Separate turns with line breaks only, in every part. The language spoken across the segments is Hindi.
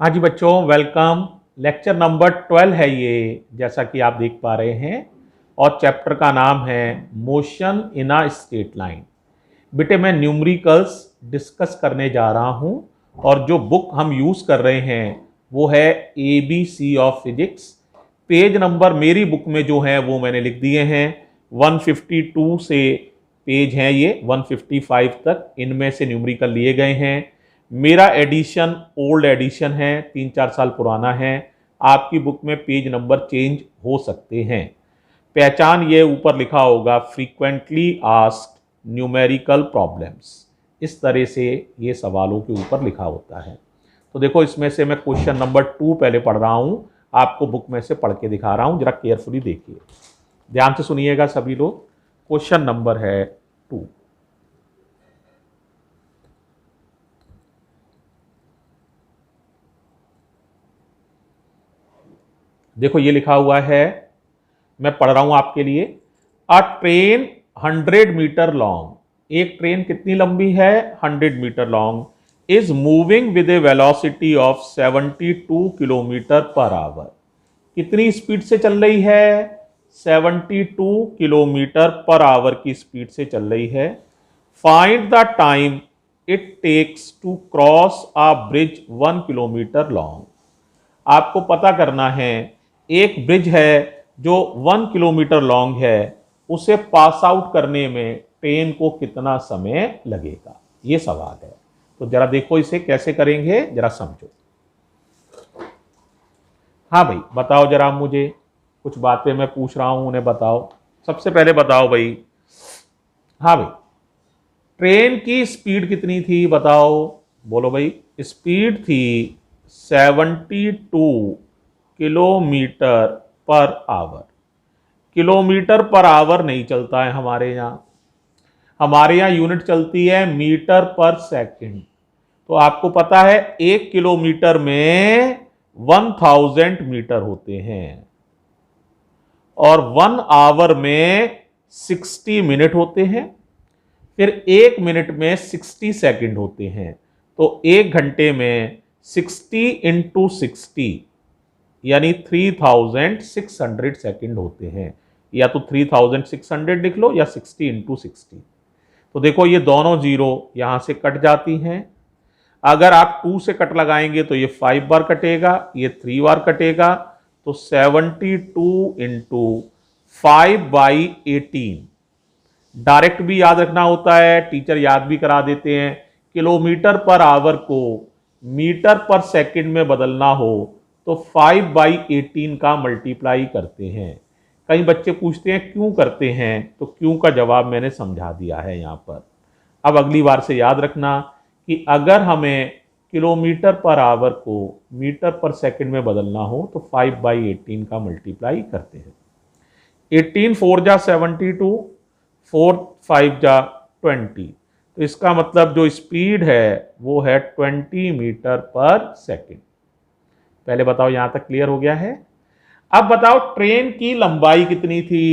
हाँ जी बच्चों, वेलकम। लेक्चर नंबर 12 है ये, जैसा कि आप देख पा रहे हैं। और चैप्टर का नाम है motion in a straight line. बेटे मैं न्यूमेरिकल्स डिस्कस करने जा रहा हूँ। और जो बुक हम यूज़ कर रहे हैं वो है ABC of physics. Page number मेरी बुक में जो है वो मैंने लिख दिए हैं। 152 से पेज हैं ये 155 तक, इनमें से न्यूमेरिकल लिए गए हैं। मेरा एडिशन ओल्ड एडिशन है, 3-4 साल पुराना है। आपकी बुक में पेज नंबर चेंज हो सकते हैं। पहचान ये ऊपर लिखा होगा, फ्रीक्वेंटली आस्क्ड न्यूमेरिकल प्रॉब्लम्स। इस तरह से ये सवालों के ऊपर लिखा होता है। तो देखो, इसमें से मैं क्वेश्चन नंबर 2 पहले पढ़ रहा हूं, आपको बुक में से पढ़ के दिखा रहा हूं, जरा केयरफुली देखिए, ध्यान से सुनिएगा सभी लोग। क्वेश्चन नंबर है 2। देखो ये लिखा हुआ है, मैं पढ़ रहा हूं आपके लिए। अ ट्रेन 100 मीटर लॉन्ग, एक ट्रेन कितनी लंबी है? 100 metre long. Is moving with a velocity of 72 kilometre per hour. कितनी स्पीड से चल रही है? 72 किलोमीटर पर आवर की स्पीड से चल रही है। Find the time it takes to cross a bridge 1 kilometre long. आपको पता करना है, एक ब्रिज है जो 1 किलोमीटर लॉन्ग है, उसे पास आउट करने में ट्रेन को कितना समय लगेगा, ये सवाल है। तो जरा देखो इसे कैसे करेंगे, जरा समझो। हाँ भाई बताओ जरा, मुझे कुछ बातें मैं पूछ रहा हूं, उन्हें बताओ। सबसे पहले बताओ भाई। हाँ भाई, ट्रेन की स्पीड कितनी थी बताओ, बोलो भाई। स्पीड थी 72 kilometre per our. Kilometre per our नहीं चलता है हमारे यहाँ, हमारे यहाँ यूनिट चलती है मीटर पर सेकंड। तो आपको पता है 1 किलोमीटर में 1000 मीटर होते हैं, और 1 आवर में 60 मिनट होते हैं। फिर 1 मिनट में 60 सेकंड होते हैं। तो 1 घंटे में 60 इंटू 60 यानी 3600 सेकंड होते हैं। या तो 3600 लिख लो या 60 इंटू 60। तो देखो ये दोनों जीरो यहां से कट जाती हैं। अगर आप 2 से कट लगाएंगे तो ये 5 बार कटेगा, ये 3 बार कटेगा। तो 72 इंटू 5/18। डायरेक्ट भी याद रखना होता है, टीचर याद भी करा देते हैं। किलोमीटर पर आवर को मीटर पर सेकंड में बदलना हो तो 5/18 का मल्टीप्लाई करते हैं। कई बच्चे पूछते हैं क्यों करते हैं, तो क्यों का जवाब मैंने समझा दिया है यहाँ पर। अब अगली बार से याद रखना कि अगर हमें किलोमीटर पर आवर को मीटर पर सेकंड में बदलना हो तो 5/18 का मल्टीप्लाई करते हैं। 18 4 जा 72, 4 5 जा 20। तो इसका मतलब जो स्पीड है वो है 20 मीटर पर सेकंड। पहले बताओ, यहां तक क्लियर हो गया है? अब बताओ ट्रेन की लंबाई कितनी थी?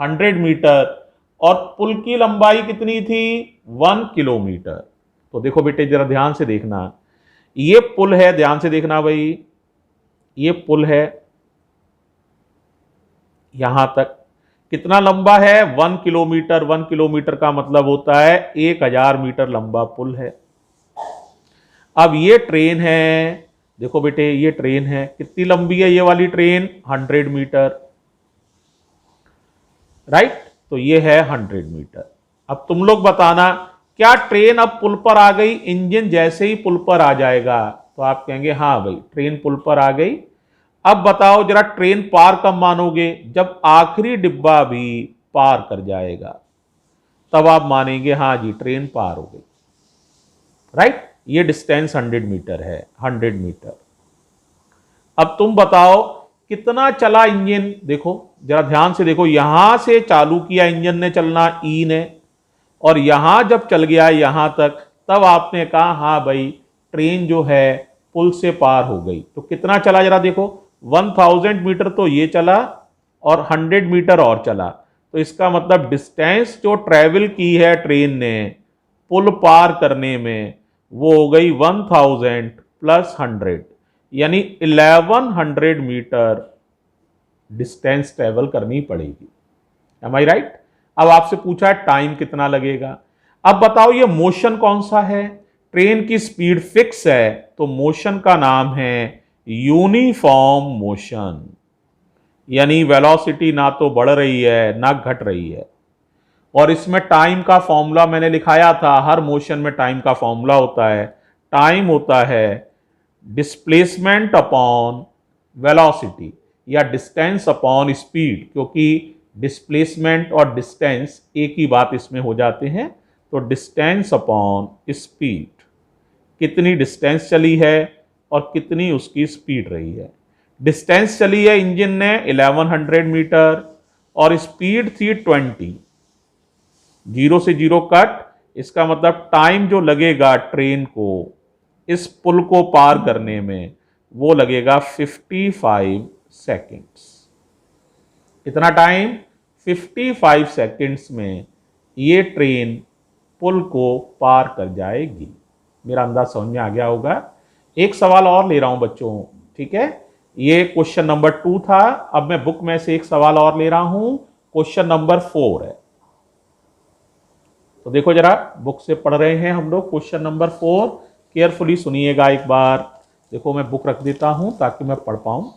100 मीटर। और पुल की लंबाई कितनी थी? 1 किलोमीटर। तो देखो बेटे जरा ध्यान से देखना, ये पुल है, ध्यान से देखना भाई, ये पुल है, यहां तक कितना लंबा है? 1 किलोमीटर। 1 किलोमीटर का मतलब होता है 1000 मीटर लंबा पुल है। अब ये ट्रेन है, देखो बेटे ये ट्रेन है, कितनी लंबी है ये वाली ट्रेन? 100 metre, right. तो ये है 100 मीटर। अब तुम लोग बताना, क्या ट्रेन अब पुल पर आ गई? इंजन जैसे ही पुल पर आ जाएगा तो आप कहेंगे हाँ भाई ट्रेन पुल पर आ गई। अब बताओ जरा, ट्रेन पार कब मानोगे? जब आखिरी डिब्बा भी पार कर जाएगा, तब आप मानेंगे हाँ जी ट्रेन पार हो गई, राइट। ये डिस्टेंस 100 मीटर है, 100 मीटर। अब तुम बताओ कितना चला इंजन? देखो जरा ध्यान से देखो, यहां से चालू किया इंजन ने चलना, ई ने, और यहां जब चल गया यहां तक, तब आपने कहा हाँ भाई ट्रेन जो है पुल से पार हो गई। तो कितना चला जरा देखो, 1000 मीटर तो ये चला और 100 मीटर और चला। तो इसका मतलब डिस्टेंस जो ट्रेवल की है ट्रेन ने पुल पार करने में, वो हो गई 1000 प्लस 100, यानी 1100 मीटर डिस्टेंस ट्रेवल करनी पड़ेगी। एम आई राइट? अब आपसे पूछा है टाइम कितना लगेगा। अब बताओ ये मोशन कौन सा है? ट्रेन की स्पीड फिक्स है तो मोशन का नाम है यूनिफॉर्म मोशन, यानी वेलोसिटी ना तो बढ़ रही है ना घट रही है। और इसमें टाइम का फॉर्मूला मैंने लिखाया था, हर मोशन में टाइम का फॉर्मूला होता है। टाइम होता है डिस्प्लेसमेंट अपॉन वेलोसिटी या डिस्टेंस अपॉन स्पीड, क्योंकि डिस्प्लेसमेंट और डिस्टेंस एक ही बात इसमें हो जाते हैं। तो डिस्टेंस अपॉन स्पीड, कितनी डिस्टेंस चली है और कितनी उसकी स्पीड रही है। डिस्टेंस चली है इंजन ने 1100 मीटर और स्पीड थी 20। 0 से 0 कट, इसका मतलब टाइम जो लगेगा ट्रेन को इस पुल को पार करने में वो लगेगा 55 सेकेंड्स। इतना टाइम 55 सेकेंड्स में ये ट्रेन पुल को पार कर जाएगी। मेरा अंदाज समझ में आ गया होगा। एक सवाल और ले रहा हूं बच्चों, ठीक है? ये क्वेश्चन नंबर 2 था। अब मैं बुक में से एक सवाल और ले रहा हूं, क्वेश्चन नंबर 4 है। तो देखो जरा, बुक से पढ़ रहे हैं हम लोग क्वेश्चन नंबर 4। केयरफुली सुनिएगा एक बार। देखो मैं बुक रख देता हूं ताकि मैं पढ़ पाऊं।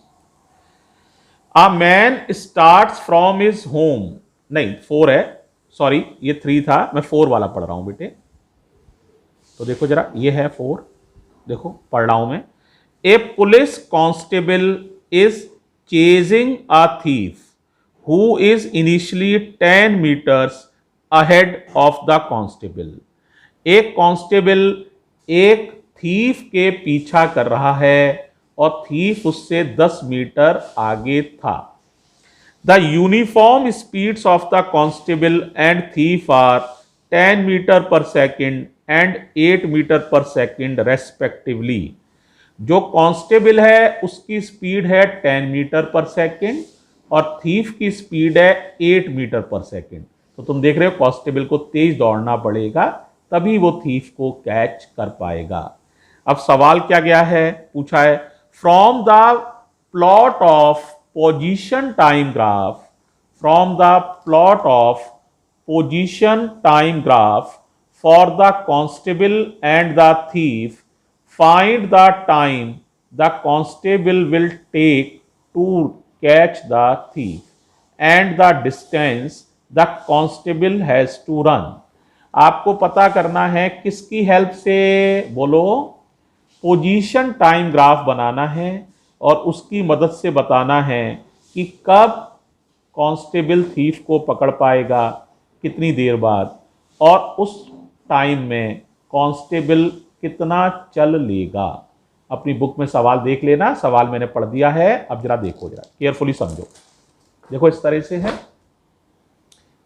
A man starts from his home, नहीं 4 है, सॉरी ये 3 था, मैं 4 वाला पढ़ रहा हूं बेटे। तो देखो जरा, ये है 4, देखो पढ़ रहा हूं मैं। A police constable is chasing a thief who is initially 10 metres ahead of the constable. एक कांस्टेबल एक थीफ के पीछा कर रहा है और थीफ उससे 10 मीटर आगे था। The uniform speeds of the constable and thief are 10 metre per second and 8 metre per second respectively. जो कांस्टेबल है उसकी स्पीड है 10 मीटर पर सेकेंड और थीफ की स्पीड है 8 मीटर पर सेकेंड। तो तुम देख रहे हो कांस्टेबल को तेज दौड़ना पड़ेगा, तभी वो थीफ को कैच कर पाएगा। अब सवाल क्या गया है, पूछा है from the plot of position time graph, from the plot of position time graph for the constable and the thief find the time the constable will take to catch the thief and the distance the constable has to run। आपको पता करना है किसकी हेल्प से, बोलो, पोजीशन टाइम ग्राफ बनाना है और उसकी मदद से बताना है कि कब कांस्टेबल थीफ को पकड़ पाएगा, कितनी देर बाद, और उस टाइम में कांस्टेबल कितना चल लेगा। अपनी बुक में सवाल देख लेना, सवाल मैंने पढ़ दिया है। अब जरा देखो, जरा केयरफुली समझो। देखो इस तरह से है,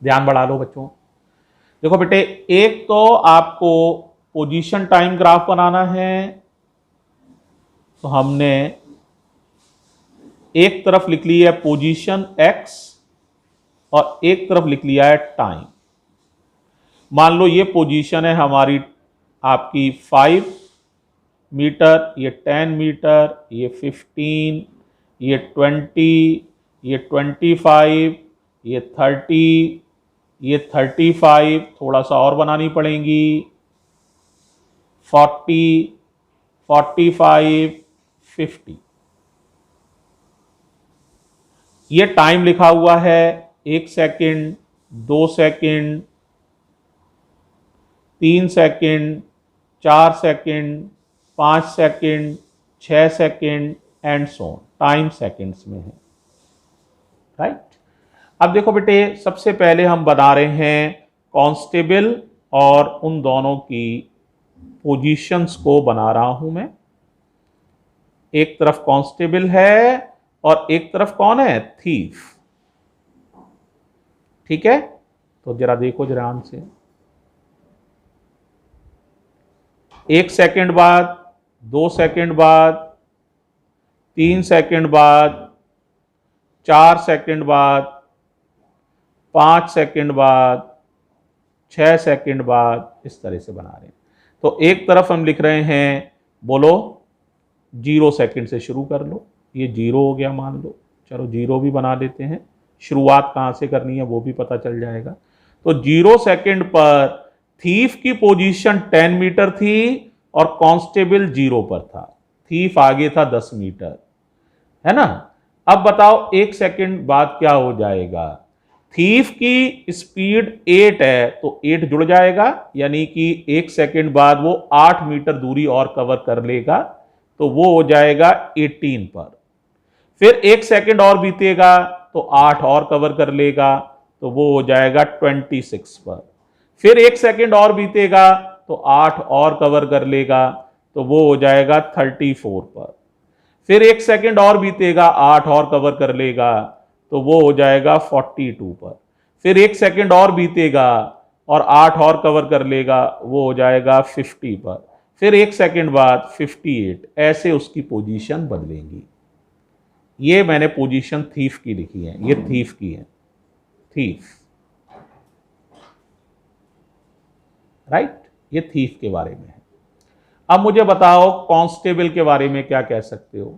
ध्यान बढ़ा लो बच्चों। देखो बेटे, एक तो आपको पोजीशन टाइम ग्राफ बनाना है, तो हमने एक तरफ लिख ली है पोजीशन x और एक तरफ लिख लिया है टाइम। मान लो ये पोजीशन है हमारी आपकी 5 मीटर, ये 10 मीटर, ये 15, ये 20, ये 25, ये 30, ये 35, थोड़ा सा और बनानी पड़ेंगी, 40, 45, 50। ये टाइम लिखा हुआ है 1 second, 2 second, 3 second, 4 second, 5 second, 6 second and so on. Time seconds में है, राइट। अब देखो बेटे, सबसे पहले हम बना रहे हैं कांस्टेबल और उन दोनों की पोजीशंस को बना रहा हूं मैं। एक तरफ कांस्टेबल है और एक तरफ कौन है, थीफ, ठीक है। तो जरा देखो जरा ध्यान से, 1 सेकेंड बाद, 2 सेकेंड बाद, 3 सेकेंड बाद, 4 सेकेंड बाद, 5 सेकेंड बाद, 6 सेकेंड बाद, इस तरह से बना रहे हैं। तो एक तरफ हम लिख रहे हैं, बोलो, 0 सेकंड से शुरू कर लो, ये 0 हो गया मान लो, चलो 0 भी बना देते हैं, शुरुआत कहाँ से करनी है वो भी पता चल जाएगा। तो 0 सेकंड पर थीफ की पोजीशन 10 मीटर थी और कांस्टेबल 0 पर था, थीफ आगे था 10 मीटर, है ना। अब बताओ 1 सेकंड बाद क्या हो जाएगा, थीफ की स्पीड 8 है तो 8 जुड़ जाएगा, यानी कि 1 सेकंड बाद वो 8 मीटर दूरी और कवर कर लेगा, तो वो हो जाएगा 18 पर। फिर 1 सेकंड और बीतेगा तो 8 और कवर कर लेगा, तो वो हो जाएगा 26 पर। फिर 1 सेकंड और बीतेगा तो 8 और कवर कर लेगा, तो वो हो जाएगा 34 पर। फिर 1 सेकंड और बीतेगा, 8 और कवर कर लेगा, तो वो हो जाएगा 42 पर। फिर 1 सेकंड और बीतेगा और 8 और कवर कर लेगा, वो हो जाएगा 50 पर। फिर 1 सेकंड बाद 58, ऐसे उसकी पोजीशन बदलेंगी। ये मैंने पोजीशन थीफ की लिखी है, ये थीफ की है, थीफ, राइट, ये थीफ के बारे में है। अब मुझे बताओ कांस्टेबल के बारे में क्या कह सकते हो।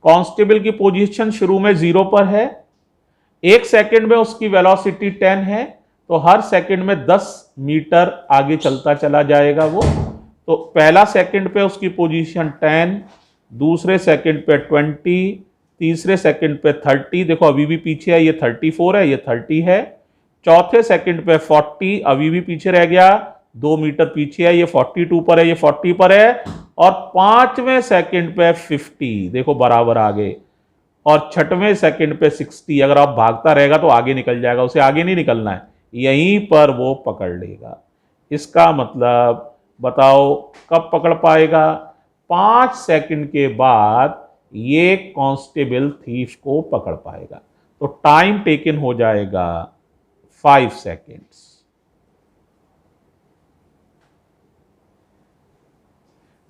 कांस्टेबल की पोजीशन शुरू में 0 पर है, 1 सेकंड में उसकी वेलोसिटी 10 है, तो हर सेकंड में 10 मीटर आगे चलता चला जाएगा वो। तो पहला सेकंड पे उसकी पोजीशन 10, दूसरे सेकंड पे 20, तीसरे सेकंड पे 30, देखो अभी भी पीछे है, ये 34 है, ये 30 है। चौथे सेकंड पे 40, अभी भी पीछे रह गया, 2 मीटर पीछे है, ये 42 पर है, ये 40 पर है। और पांचवें सेकंड पे 50, देखो बराबर आगे। और छठवें सेकंड पे 60, अगर आप भागता रहेगा तो आगे निकल जाएगा, उसे आगे नहीं निकलना है, यहीं पर वो पकड़ लेगा। इसका मतलब बताओ कब पकड़ पाएगा, 5 सेकंड के बाद ये कांस्टेबल थीफ को पकड़ पाएगा। तो टाइम टेकन हो जाएगा 5 सेकेंड्स।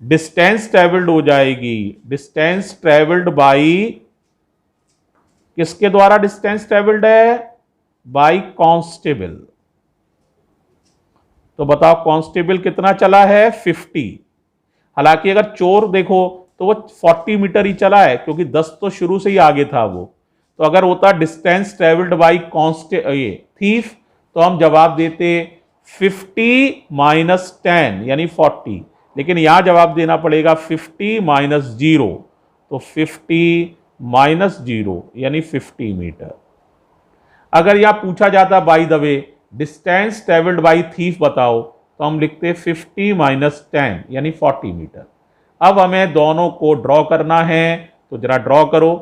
डिस्टेंस ट्रेवल्ड हो जाएगी, डिस्टेंस ट्रेवल्ड बाई, किसके द्वारा डिस्टेंस ट्रेवल्ड है, बाई कांस्टेबल। तो बताओ कांस्टेबल कितना चला है, 50। हालांकि अगर चोर देखो तो वो 40 मीटर ही चला है, क्योंकि 10 तो शुरू से ही आगे था वो। तो अगर होता डिस्टेंस ट्रेवल्ड बाई ये थीफ, तो हम जवाब देते 50 माइनस 10 यानी 40, लेकिन यहां जवाब देना पड़ेगा 50 माइनस 0, तो 50 माइनस 0 यानी 50 मीटर। अगर यहां पूछा जाता by the way distance travelled by thief बताओ, तो हम लिखते 50 माइनस 10 यानी 40 मीटर। अब हमें दोनों को ड्रॉ करना है, तो जरा ड्रॉ करो।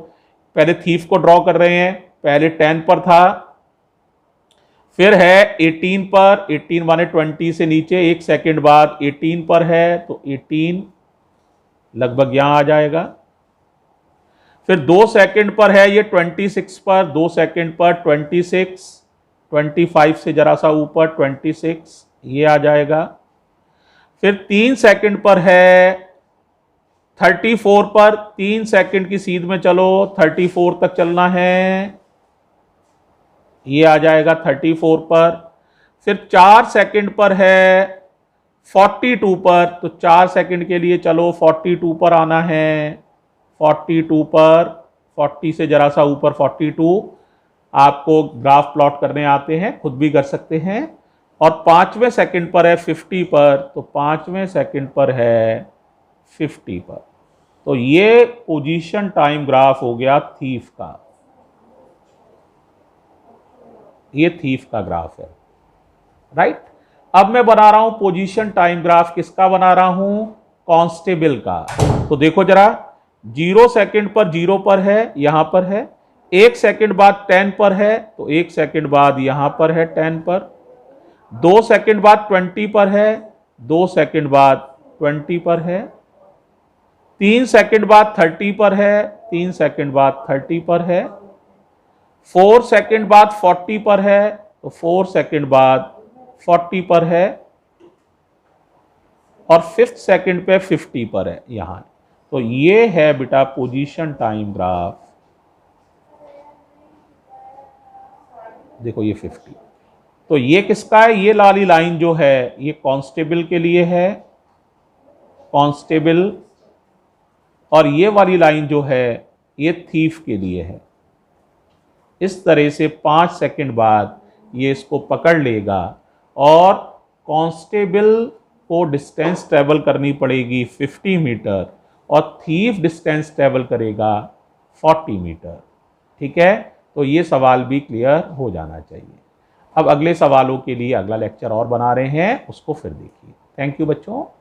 पहले थीफ को ड्रॉ कर रहे हैं, पहले 10 पर था, फिर है 18 पर, 18 माने 20 से नीचे, 1 सेकंड बाद 18 पर है, तो 18 लगभग यहां आ जाएगा। फिर 2 सेकंड पर है ये 26 पर, 2 सेकंड पर 26, 25 से जरा सा ऊपर 26, ये आ जाएगा। फिर 3 सेकंड पर है 34 पर, 3 सेकंड की सीध में चलो, 34 तक चलना है, ये आ जाएगा 34 पर। फिर 4 सेकंड पर है 42 पर, तो 4 सेकंड के लिए चलो 42 पर आना है, 42 पर, 40 से जरा सा ऊपर 42। आपको ग्राफ प्लॉट करने आते हैं, खुद भी कर सकते हैं। और 5वें सेकंड पर है 50 पर, तो 5वें सेकंड पर है 50 पर। तो ये पोजीशन टाइम ग्राफ हो गया थीफ का, ये थीफ का ग्राफ है, राइट। अब मैं बना रहा हूं पोजीशन टाइम ग्राफ, किसका बना रहा हूं, कांस्टेबल का। तो देखो जरा, 0 सेकंड पर 0 पर है, यहां पर है, 1 सेकंड बाद 10 पर है, तो 1 सेकंड बाद यहां पर है 10 पर, 2 सेकंड बाद 20 पर है, 2 सेकंड बाद 20 पर है, 3 सेकंड बाद 30 पर है, 3 सेकंड बाद 30 पर है, 4 सेकंड बाद 40 पर है, तो 4 सेकंड बाद 40 पर है, और 5th सेकंड पे 50 पर है यहां। तो ये है बेटा पोजीशन टाइम ग्राफ, देखो ये 50। तो ये किसका है, ये लाली लाइन जो है ये कांस्टेबल के लिए है, कांस्टेबल और ये वाली लाइन जो है ये थीफ के लिए है। इस तरह से 5 सेकंड बाद ये इसको पकड़ लेगा और कांस्टेबल को डिस्टेंस ट्रेवल करनी पड़ेगी 50 मीटर और थीफ डिस्टेंस ट्रेवल करेगा 40 मीटर। ठीक है, तो ये सवाल भी क्लियर हो जाना चाहिए। अब अगले सवालों के लिए अगला लेक्चर और बना रहे हैं, उसको फिर देखिए। थैंक यू बच्चों।